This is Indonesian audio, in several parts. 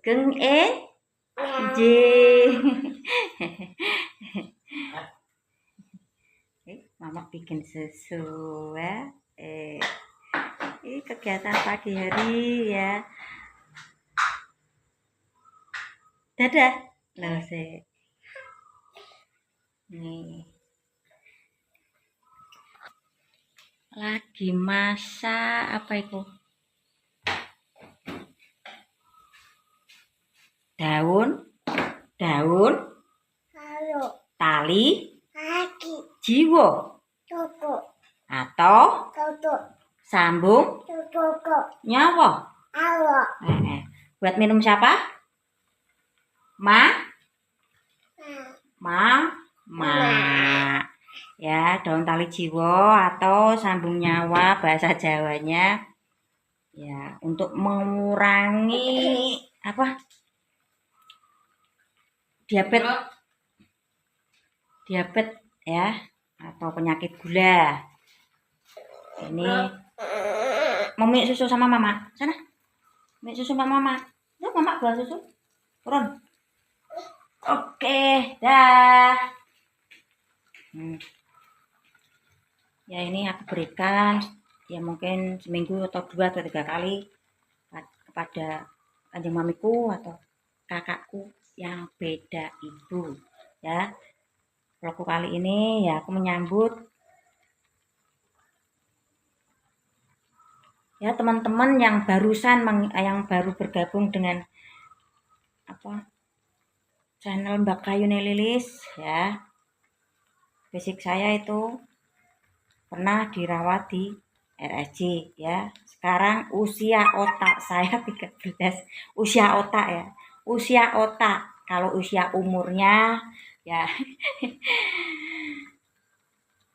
Geng J. Mama bikin susu ya. Ini kegiatan pagi hari ya. Dadah. Loh sih. Nih. Lagi masak apa itu? Daun, tali, jiwo, atau sambung, nyawa. Buat minum siapa? Ma. Ya, daun tali jiwo atau sambung nyawa bahasa Jawanya. Ya, untuk mengurangi apa? Diabetes ya, atau penyakit gula. Ini mau minum susu sama mama. Sana. Minum susu sama mama. Loh, mama buat susu. Turun. Oke, dah. Ya ini aku berikan ya mungkin seminggu atau 2 atau 3 kali kepada kanjeng mamiku atau kakakku yang beda ibu ya. Vlogku kali ini ya aku menyambut ya teman-teman yang baru bergabung dengan channel Mbak Kayune Lilis ya. Basic saya itu pernah dirawat di RSJ ya. Sekarang usia otak saya 13. Usia otak ya. Usia otak. Kalau usia umurnya ya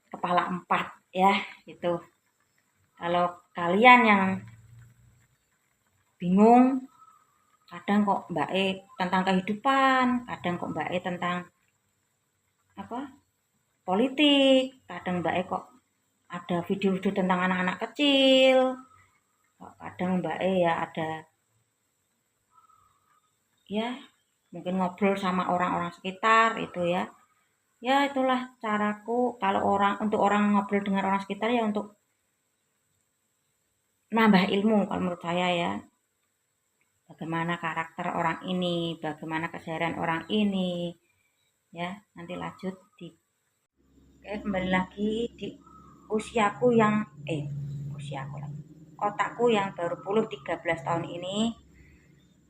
kepala 4 ya itu. Kalau kalian yang bingung kadang kok Mbak E tentang kehidupan, kadang kok Mbak E tentang politik, kadang Mbak E kok ada video-video tentang anak-anak kecil, kadang Mbak E ya ada ya mungkin ngobrol sama orang-orang sekitar itu ya. Ya itulah caraku kalau untuk orang ngobrol dengan orang sekitar ya untuk nambah ilmu kalau menurut saya ya. Bagaimana karakter orang ini, bagaimana keseharian orang ini. Ya, nanti lanjut di kembali lagi di usiaku yang otakku yang baru 13 tahun ini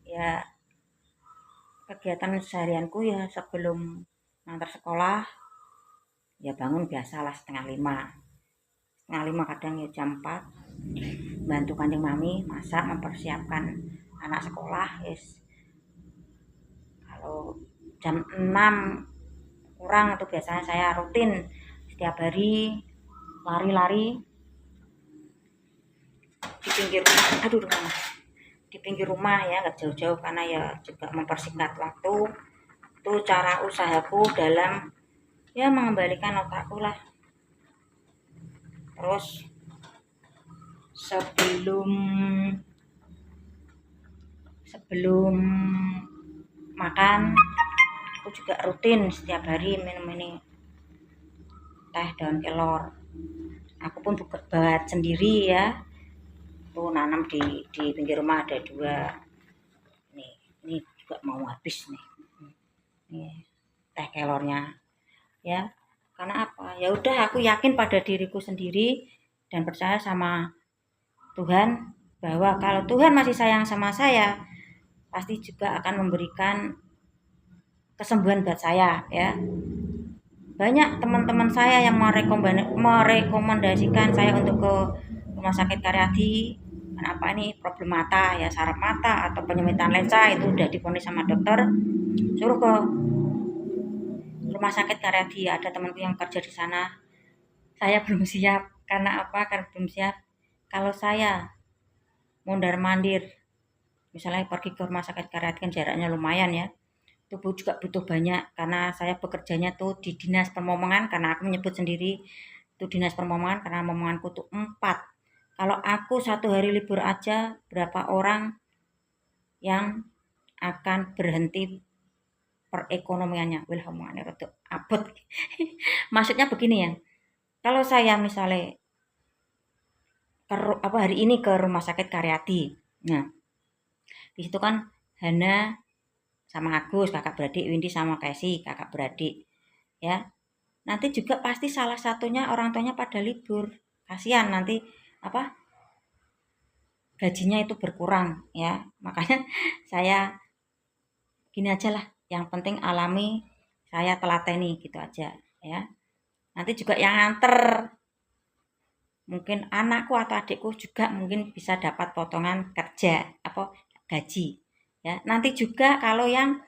ya. Kegiatan seharianku ya sebelum ngantar sekolah ya bangun biasalah setengah 5 kadang ya jam 4 bantu kanjeng mami masak mempersiapkan anak sekolah yes. Kalau jam 6 kurang itu biasanya saya rutin setiap hari lari-lari di pinggir rumah ya, nggak jauh-jauh karena ya juga mempersingkat waktu. Itu cara usahaku dalam ya mengembalikan otakku lah. Terus sebelum makan aku juga rutin setiap hari minum ini teh daun kelor. Aku pun buat sendiri ya. Tuh nanam di pinggir rumah ada 2. Ini juga mau habis nih. Teh kelornya. Ya. Karena apa? Ya udah aku yakin pada diriku sendiri dan percaya sama Tuhan bahwa kalau Tuhan masih sayang sama saya, pasti juga akan memberikan kesembuhan buat saya ya. Banyak teman-teman saya yang merekomendasikan saya untuk ke Rumah Sakit Karyadi. Kenapa ini problem mata ya, saraf mata atau penyempitan lensa itu udah divonis sama dokter. Suruh ke Rumah Sakit Karyadi, ada temanku yang kerja di sana. Saya belum siap. Karena apa? Karena belum siap. Kalau saya mondar-mandir, misalnya pergi ke Rumah Sakit Karyadi kan jaraknya lumayan ya. Tubuh juga butuh banyak karena saya bekerjanya tuh di Dinas Permomongan, karena aku menyebut sendiri itu Dinas Permomongan karena momonganku tuh 4. Kalau aku 1 hari libur aja berapa orang yang akan berhenti perekonomiannya. Wih, omongannya rada abot. Maksudnya begini ya, kalau saya misalnya hari ini ke rumah sakit Karyadi. Nah, di situ kan Hana sama Agus kakak beradik, Windy sama Casey kakak beradik. Ya. Nanti juga pasti salah satunya orang tuanya pada libur. Kasihan nanti gajinya itu berkurang ya. Makanya saya gini aja lah, yang penting alami, saya telateni gitu aja ya. Nanti juga yang nganter mungkin anakku atau adikku juga mungkin bisa dapat potongan kerja gaji ya. Nanti juga kalau yang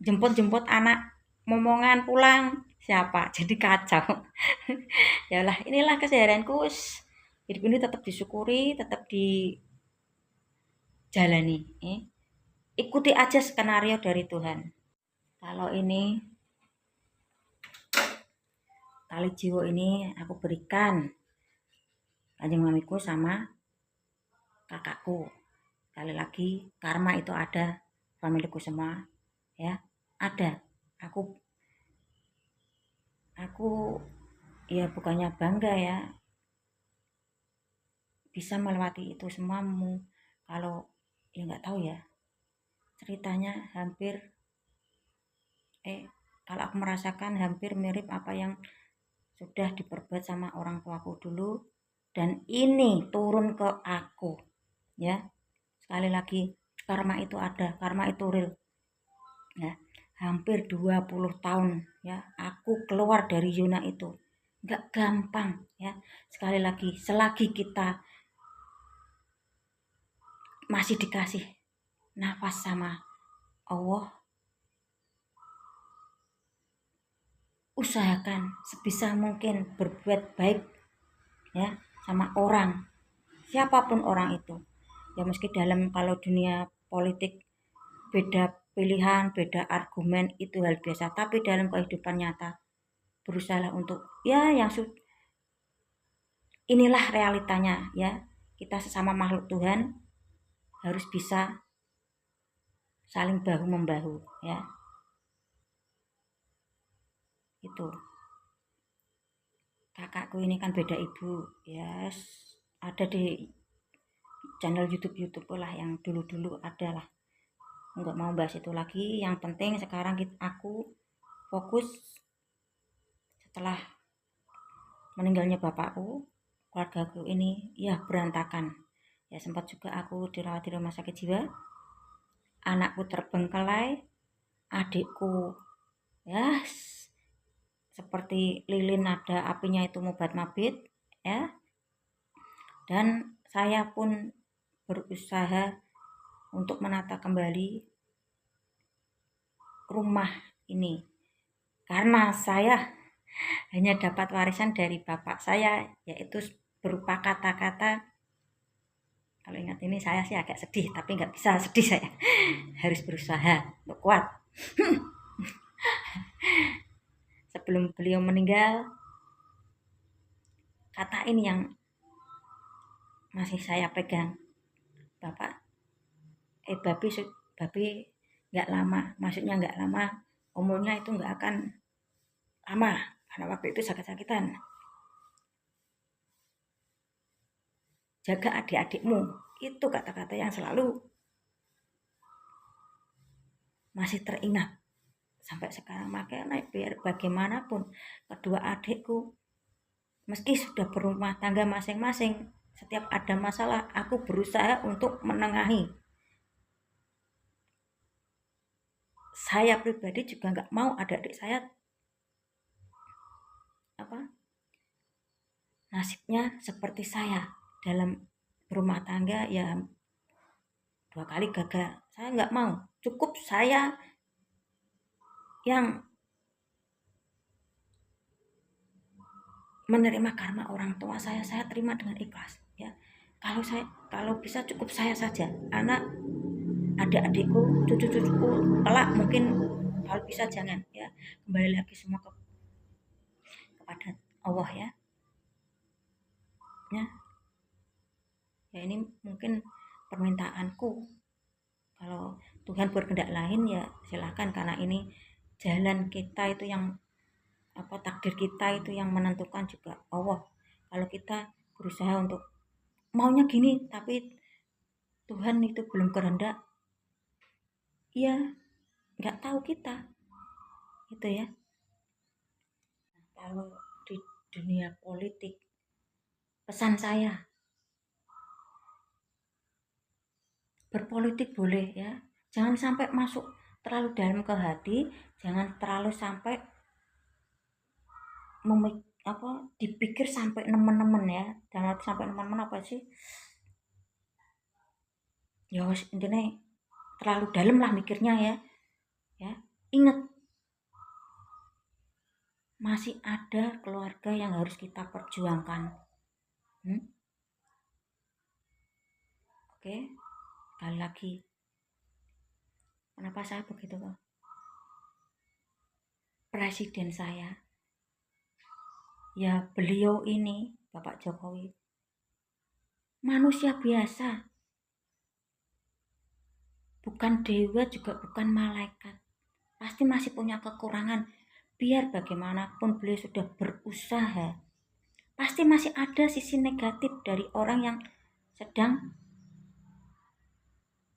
jemput-jemput anak momongan pulang siapa, jadi kacau. Ya lah, inilah keseharianku. Hidup ini tetap disyukuri, tetap dijalani. Ikuti aja skenario dari Tuhan. Kalau ini tali jiwa ini aku berikan kanjeng mamiku sama kakakku. Sekali lagi, karma itu ada, familiku semua ya, ada. Aku ya bukannya bangga ya bisa melewati itu semuamu. Kalau ya nggak tahu ya, ceritanya hampir kalau aku merasakan hampir mirip apa yang sudah diperbuat sama orang tuaku dulu, dan ini turun ke aku ya. Sekali lagi, karma itu ada, karma itu real ya. Hampir 20 tahun ya aku keluar dari zona itu, nggak gampang ya. Sekali lagi, selagi kita masih dikasih nafas sama Allah, usahakan sebisa mungkin berbuat baik ya sama orang, siapapun orang itu ya. Meski dalam kalau dunia politik beda pilihan, beda argumen, itu hal biasa, tapi dalam kehidupan nyata berusaha untuk ya yang inilah realitanya ya. Kita sesama makhluk Tuhan harus bisa saling bahu membahu ya. Itu kakakku ini kan beda ibu ya, ada di channel YouTube lah yang dulu ada lah. Enggak mau bahas itu lagi. Yang penting sekarang aku fokus setelah meninggalnya bapakku, keluargaku ini ya berantakan ya. Sempat juga aku dirawat di rumah sakit jiwa, anakku terbengkelai, adikku ya seperti lilin ada apinya itu mubat mabit ya. Dan saya pun berusaha untuk menata kembali rumah ini, karena saya hanya dapat warisan dari bapak saya, yaitu berupa kata-kata. Kalau ingat ini saya sih agak sedih, tapi nggak bisa sedih saya. Harus berusaha untuk kuat. Sebelum beliau meninggal, kata ini yang masih saya pegang. Bapak, babi nggak lama, maksudnya nggak lama, umurnya itu nggak akan lama, karena waktu itu sakit-sakitan. Jaga adik-adikmu, itu kata-kata yang selalu masih teringat sampai sekarang. Makanya biar bagaimanapun kedua adikku meski sudah berumah tangga masing-masing, setiap ada masalah aku berusaha untuk menengahi. Saya pribadi juga nggak mau adik-adik saya nasibnya seperti saya dalam berumah tangga ya 2 kali gagal. Saya nggak mau, cukup saya yang menerima karma orang tua saya terima dengan ikhlas ya. Kalau bisa cukup saya saja, anak adik-adikku, cucu-cucuku kelak mungkin kalau bisa jangan ya. Kembali lagi semua kepada Allah ya. Ya ini mungkin permintaanku Kalau Tuhan berkehendak lain ya silakan, karena ini jalan kita itu yang takdir kita itu yang menentukan juga Allah. Kalau kita berusaha untuk maunya gini tapi Tuhan itu belum kehendak, ya nggak tahu kita itu ya. Kalau di dunia politik, pesan saya, berpolitik boleh ya, jangan sampai masuk terlalu dalam ke hati, jangan terlalu sampai dipikir sampai nemen-nemen ya. Jangan sampai nemen-nemen apa sih, ya intinya terlalu dalam lah mikirnya ya. Ingat, masih ada keluarga yang harus kita perjuangkan. Oke, sekali lagi, kenapa saya begitu kok? Presiden saya, ya beliau ini, Bapak Jokowi, manusia biasa, bukan dewa juga bukan malaikat, pasti masih punya kekurangan. Biar bagaimanapun beliau sudah berusaha, pasti masih ada sisi negatif dari orang yang sedang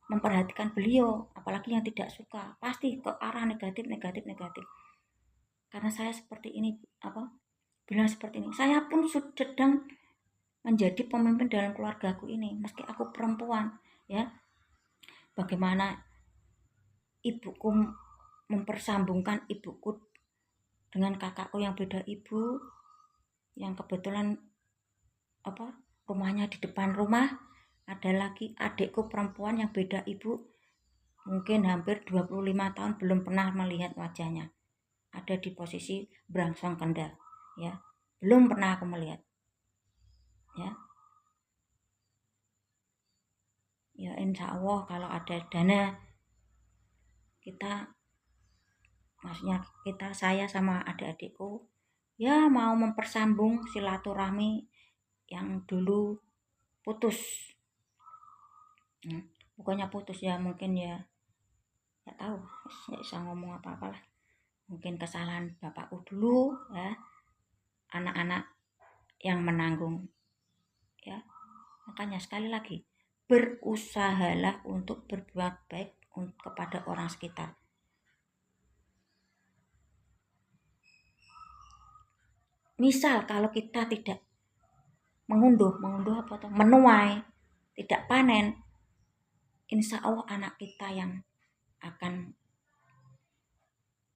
memperhatikan beliau, apalagi yang tidak suka, pasti ke arah negatif. Karena saya seperti ini, bilang seperti ini, saya pun sedang menjadi pemimpin dalam keluargaku ini, meski aku perempuan ya. Bagaimana ibuku mempersambungkan ibuku dengan kakakku yang beda ibu, yang kebetulan rumahnya di depan rumah. Ada lagi adikku perempuan yang beda ibu, mungkin hampir 25 tahun belum pernah melihat wajahnya, ada di posisi Brangsong Kendal ya, belum pernah aku melihat ya. Ya insya Allah kalau ada dana, saya sama adik-adikku ya mau mempersambung silaturahmi yang dulu putus. Pokoknya putus ya, mungkin ya nggak tahu, nggak bisa ngomong apa-apa lah, mungkin kesalahan bapakku dulu ya, anak-anak yang menanggung ya. Makanya sekali lagi, berusahalah untuk berbuat baik kepada orang sekitar. Misal kalau kita tidak menuai, tidak panen, insya Allah anak kita yang akan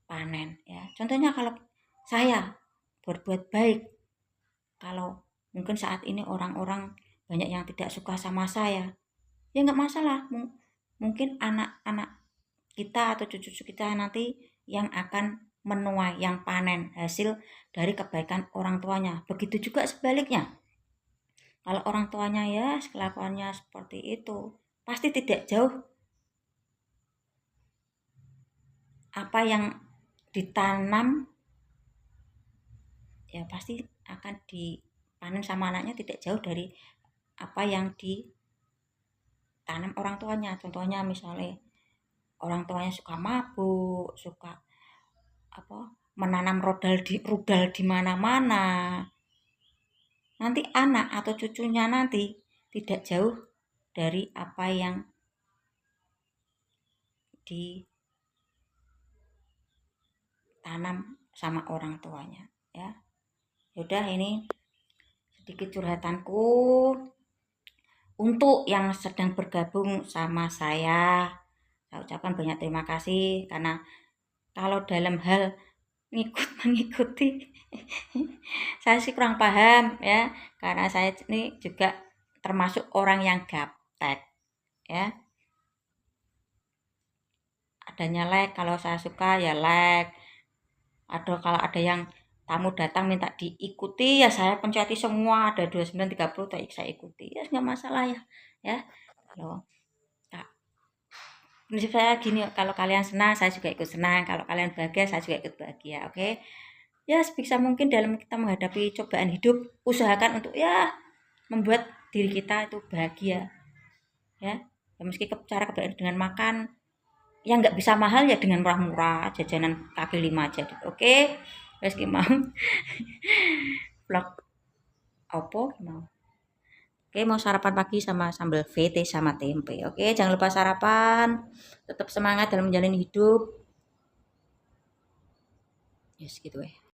panen ya. Contohnya kalau saya berbuat baik, kalau mungkin saat ini orang-orang banyak yang tidak suka sama saya, ya nggak masalah, mungkin anak-anak kita atau cucu-cucu kita nanti yang akan menuai, yang panen hasil dari kebaikan orang tuanya. Begitu juga sebaliknya, kalau orang tuanya ya kelakuannya seperti itu, pasti tidak jauh apa yang ditanam ya pasti akan dipanen sama anaknya, tidak jauh dari apa yang ditanam orang tuanya. Contohnya misalnya orang tuanya suka mabuk, suka menanam rudal di mana-mana, nanti anak atau cucunya nanti tidak jauh dari apa yang ditanam sama orang tuanya ya. Yaudah, ini sedikit curhatanku untuk yang sedang bergabung sama saya. Saya ucapkan banyak terima kasih, karena kalau dalam hal mengikuti saya sih kurang paham ya, karena saya ini juga termasuk orang yang gaptek ya. Adanya like, kalau saya suka ya like. Kalau ada yang tamu datang minta diikuti ya saya penceti semua, ada 2930 saya ikuti ya, nggak masalah ya. Kalau prinsip saya gini, kalau kalian senang saya juga ikut senang, kalau kalian bahagia saya juga ikut bahagia. Oke ya, sebisa mungkin dalam kita menghadapi cobaan hidup, usahakan untuk ya membuat diri kita itu bahagia ya. ya meski cara kebanyakan dengan makan yang nggak bisa mahal ya dengan murah-murah, jajanan kaki lima aja. Oke, wes ki mau vlog opo mau. Oke, mau sarapan pagi sama sambal VT sama tempe. Oke, jangan lupa sarapan. Tetap semangat dalam menjalani hidup. Yes, gitu ya.